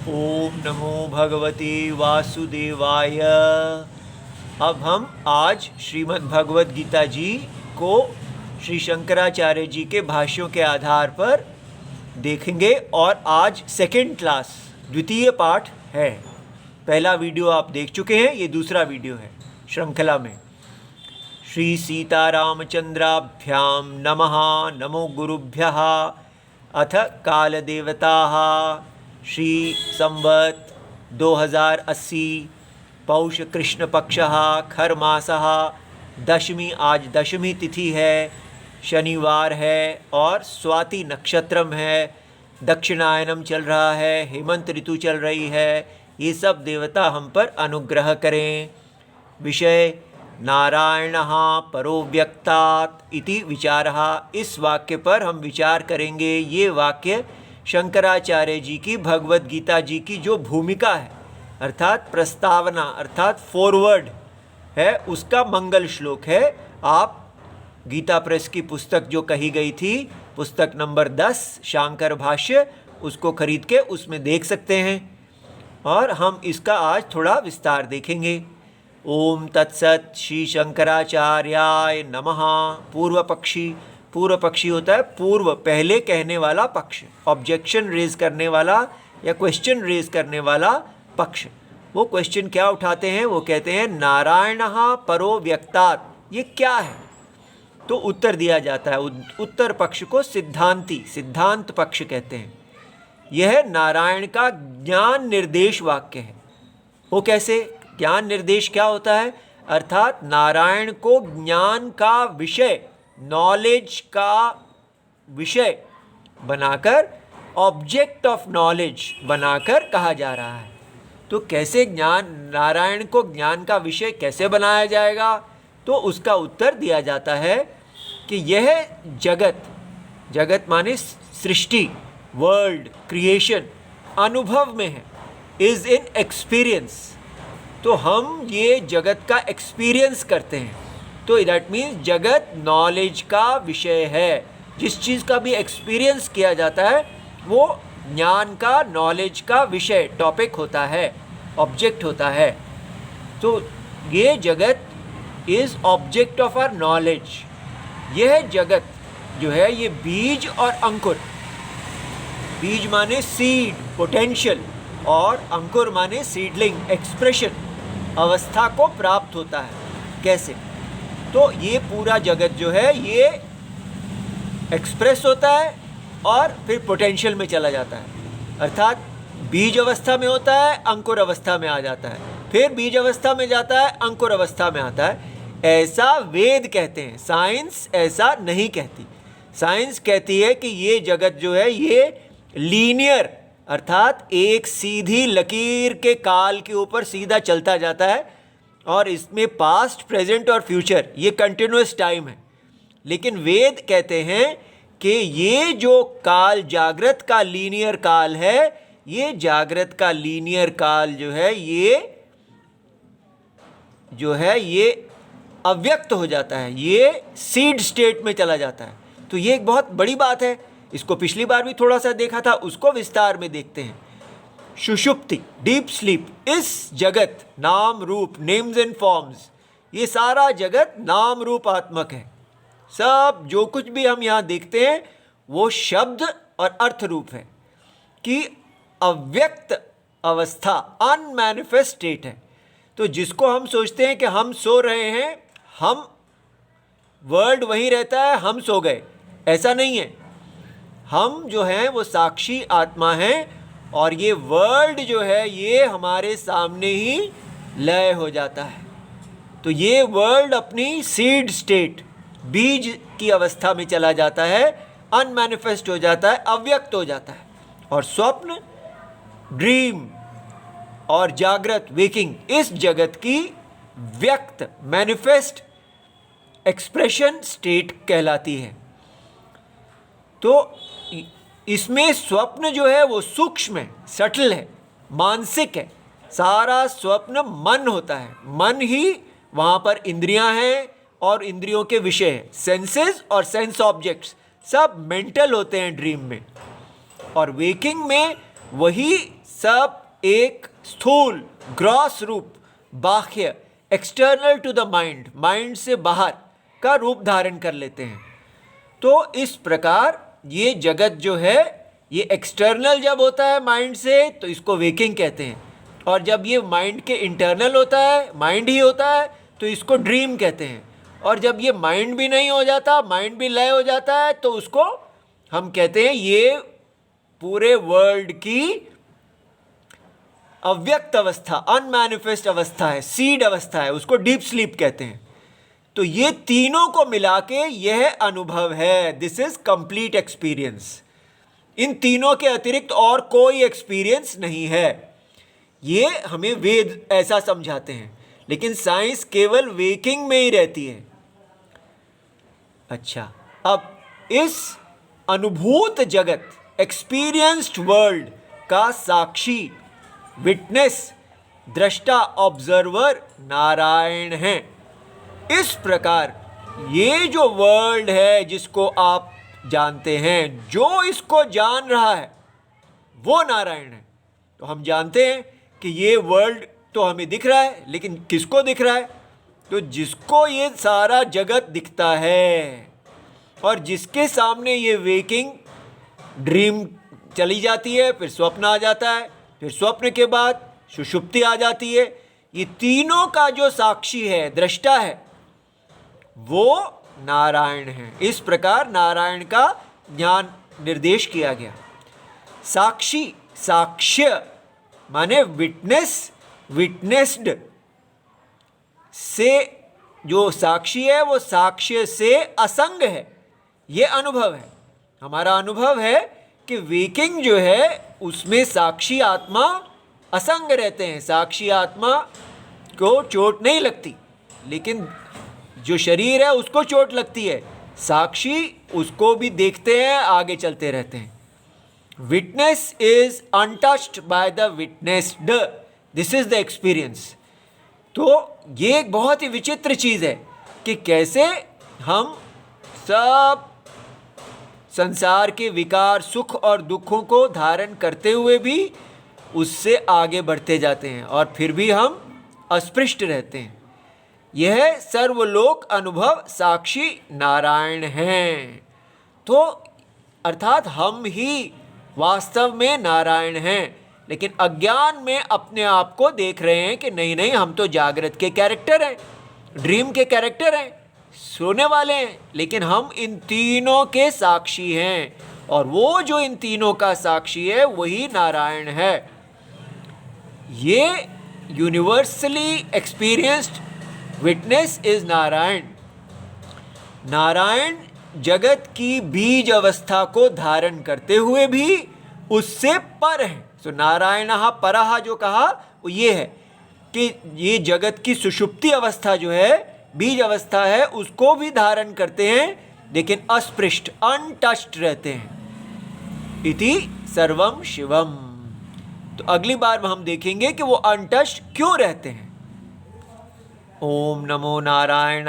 ओम नमो भगवते वासुदेवाय। अब हम आज श्रीमद् भगवद गीता जी को श्री शंकराचार्य जी के भाष्यों के आधार पर देखेंगे और आज सेकंड क्लास द्वितीय पाठ है। पहला वीडियो आप देख चुके हैं, ये दूसरा वीडियो है श्रृंखला में। श्री सीतारामचंद्राभ्याम नमः। नमो गुरुभ्यः। अथ कालदेवताः। श्री संवत् 2080 पौष कृष्ण पक्षः खर मासः। दशमी, आज दशमी तिथि है, शनिवार है और स्वाति नक्षत्रम है। दक्षिणायनम चल रहा है, हेमंत ऋतु चल रही है। ये सब देवता हम पर अनुग्रह करें। विषय नारायणः परो व्यक्तात् इति विचारः। इस वाक्य पर हम विचार करेंगे। ये वाक्य शंकराचार्य जी की भगवद गीता जी की जो भूमिका है, अर्थात प्रस्तावना, अर्थात फॉरवर्ड है, उसका मंगल श्लोक है। आप गीता प्रेस की पुस्तक जो कही गई थी, पुस्तक नंबर 10 शांकर भाष्य, उसको खरीद के उसमें देख सकते हैं और हम इसका आज थोड़ा विस्तार देखेंगे। ओम तत्सत। श्री शंकराचार्याय नमः। पूर्व पक्षी, पूर्व पक्षी होता है पूर्व, पहले कहने वाला पक्ष, ऑब्जेक्शन रेज करने वाला या क्वेश्चन रेज करने वाला पक्ष। वो क्वेश्चन क्या उठाते हैं? वो कहते हैं नारायणः परो व्यक्तात्, ये क्या है? तो उत्तर दिया जाता है। उत्तर पक्ष को सिद्धांती, सिद्धांत पक्ष कहते हैं। यह नारायण का ज्ञान निर्देश वाक्य है। वो कैसे? ज्ञान निर्देश क्या होता है? अर्थात नारायण को ज्ञान का विषय, नॉलेज का विषय बनाकर, ऑब्जेक्ट ऑफ नॉलेज बनाकर कहा जा रहा है। तो कैसे ज्ञान, नारायण को ज्ञान का विषय कैसे बनाया जाएगा? तो उसका उत्तर दिया जाता है कि यह जगत, जगत माने सृष्टि, वर्ल्ड, क्रिएशन, अनुभव में है, इज इन एक्सपीरियंस। तो हम ये जगत का एक्सपीरियंस करते हैं। तो दैट मीन्स जगत नॉलेज का विषय है। जिस चीज़ का भी एक्सपीरियंस किया जाता है वो ज्ञान का, नॉलेज का विषय, टॉपिक होता है, ऑब्जेक्ट होता है। तो ये जगत is object of our knowledge. यह जगत जो है ये बीज और अंकुर, बीज माने सीड, पोटेंशियल, और अंकुर माने सीडलिंग, एक्सप्रेशन, अवस्था को प्राप्त होता है। कैसे? तो ये पूरा जगत जो है ये एक्सप्रेस होता है और फिर पोटेंशियल में चला जाता है। अर्थात बीज अवस्था में होता है, अंकुर अवस्था में आ जाता है, फिर बीज अवस्था में जाता है, अंकुर अवस्था में आता है। ऐसा वेद कहते हैं, साइंस ऐसा नहीं कहती। साइंस कहती है कि ये जगत जो है ये लीनियर, अर्थात एक सीधी लकीर के काल के ऊपर सीधा चलता जाता है और इसमें पास्ट, प्रेजेंट और फ्यूचर, ये कंटिन्यूअस टाइम है। लेकिन वेद कहते हैं कि ये जो काल, जागृत का लीनियर काल है, ये जागृत का लीनियर काल जो है ये अव्यक्त हो जाता है, ये सीड स्टेट में चला जाता है। तो ये एक बहुत बड़ी बात है। इसको पिछली बार भी थोड़ा सा देखा था, उसको विस्तार में देखते हैं। सुषुप्ति, डीप स्लीप, इस जगत नाम रूप, नेम्स एंड फॉर्म्स, ये सारा जगत नाम रूप आत्मक है। सब जो कुछ भी हम यहाँ देखते हैं वो शब्द और अर्थ रूप है कि अव्यक्त अवस्था, अनमैनिफेस्ट स्टेट है। तो जिसको हम सोचते हैं कि हम सो रहे हैं, हम, वर्ल्ड वहीं रहता है, हम सो गए, ऐसा नहीं है। हम जो हैं वो साक्षी आत्मा हैं और ये वर्ल्ड जो है ये हमारे सामने ही लय हो जाता है। तो ये वर्ल्ड अपनी सीड स्टेट, बीज की अवस्था में चला जाता है, अनमैनिफेस्ट हो जाता है, अव्यक्त हो जाता है। और स्वप्न, ड्रीम और जागृत, वेकिंग, इस जगत की व्यक्त, मैनिफेस्ट एक्सप्रेशन स्टेट कहलाती है। तो इसमें स्वप्न जो है वो सूक्ष्म है, सटल है, मानसिक है। सारा स्वप्न मन होता है, मन ही वहाँ पर इंद्रियां हैं और इंद्रियों के विषय हैं। सेंसेस और सेंस ऑब्जेक्ट्स सब मेंटल होते हैं ड्रीम में। और वेकिंग में वही सब एक स्थूल ग्रॉस रूप, बाह्य, external to the mind, mind से बाहर का रूप धारण कर लेते हैं। तो इस प्रकार ये जगत जो है, ये एक्सटर्नल जब होता है माइंड से तो इसको वेकिंग कहते हैं, और जब ये माइंड के इंटरनल होता है, माइंड ही होता है, तो इसको ड्रीम कहते हैं। और जब ये माइंड भी नहीं हो जाता, माइंड भी लय हो जाता है, तो उसको हम कहते हैं ये पूरे वर्ल्ड की अव्यक्त अवस्था, अनमैनिफेस्ट अवस्था है, सीड अवस्था है, उसको डीप स्लीप कहते हैं। तो ये तीनों को मिला के यह अनुभव है, दिस इज कंप्लीट एक्सपीरियंस। इन तीनों के अतिरिक्त और कोई एक्सपीरियंस नहीं है, ये हमें वेद ऐसा समझाते हैं, लेकिन साइंस केवल वेकिंग में ही रहती है। अच्छा, अब इस अनुभूत जगत, एक्सपीरियंस्ड वर्ल्ड का साक्षी, विटनेस, दृष्टा, ऑब्जर्वर नारायण है। इस प्रकार ये जो वर्ल्ड है जिसको आप जानते हैं, जो इसको जान रहा है वो नारायण है। तो हम जानते हैं कि ये वर्ल्ड तो हमें दिख रहा है, लेकिन किसको दिख रहा है? तो जिसको ये सारा जगत दिखता है, और जिसके सामने ये वेकिंग ड्रीम चली जाती है, फिर स्वप्न आ जाता है, फिर स्वप्न के बाद सुषुप्ति आ जाती है, ये तीनों का जो साक्षी है, दृष्टा है, वो नारायण है। इस प्रकार नारायण का ज्ञान निर्देश किया गया। साक्षी, साक्ष्य माने विटनेस, विटनेस्ड से जो साक्षी है वो साक्ष्य से असंग है, ये अनुभव है। हमारा अनुभव है कि वेकिंग जो है उसमें साक्षी आत्मा असंग रहते हैं, साक्षी आत्मा को चोट नहीं लगती, लेकिन जो शरीर है उसको चोट लगती है। साक्षी उसको भी देखते हैं, आगे चलते रहते हैं। Witness is untouched by the witnessed, this is the experience. तो ये एक बहुत ही विचित्र चीज़ है कि कैसे हम सब संसार के विकार, सुख और दुखों को धारण करते हुए भी उससे आगे बढ़ते जाते हैं, और फिर भी हम अस्पृष्ट रहते हैं। यह सर्वलोक अनुभव साक्षी नारायण हैं। तो अर्थात हम ही वास्तव में नारायण हैं, लेकिन अज्ञान में अपने आप को देख रहे हैं कि नहीं नहीं, हम तो जागृत के कैरेक्टर हैं, ड्रीम के कैरेक्टर हैं, सोने वाले हैं, लेकिन हम इन तीनों के साक्षी हैं, और वो जो इन तीनों का साक्षी है वही नारायण है। ये universally experienced witness is Narayan. Narayan जगत की बीज अवस्था को धारण करते हुए भी उससे पर है। सो नारायणः परः जो कहा वो ये है कि ये जगत की सुषुप्ति अवस्था जो है, बीज अवस्था है, उसको भी धारण करते हैं, लेकिन अस्पृष्ट, अनटच्ड रहते हैं। इति सर्वम शिवम। तो अगली बार हम देखेंगे कि वो अनटच्ड क्यों रहते हैं। ओम नमो नारायण।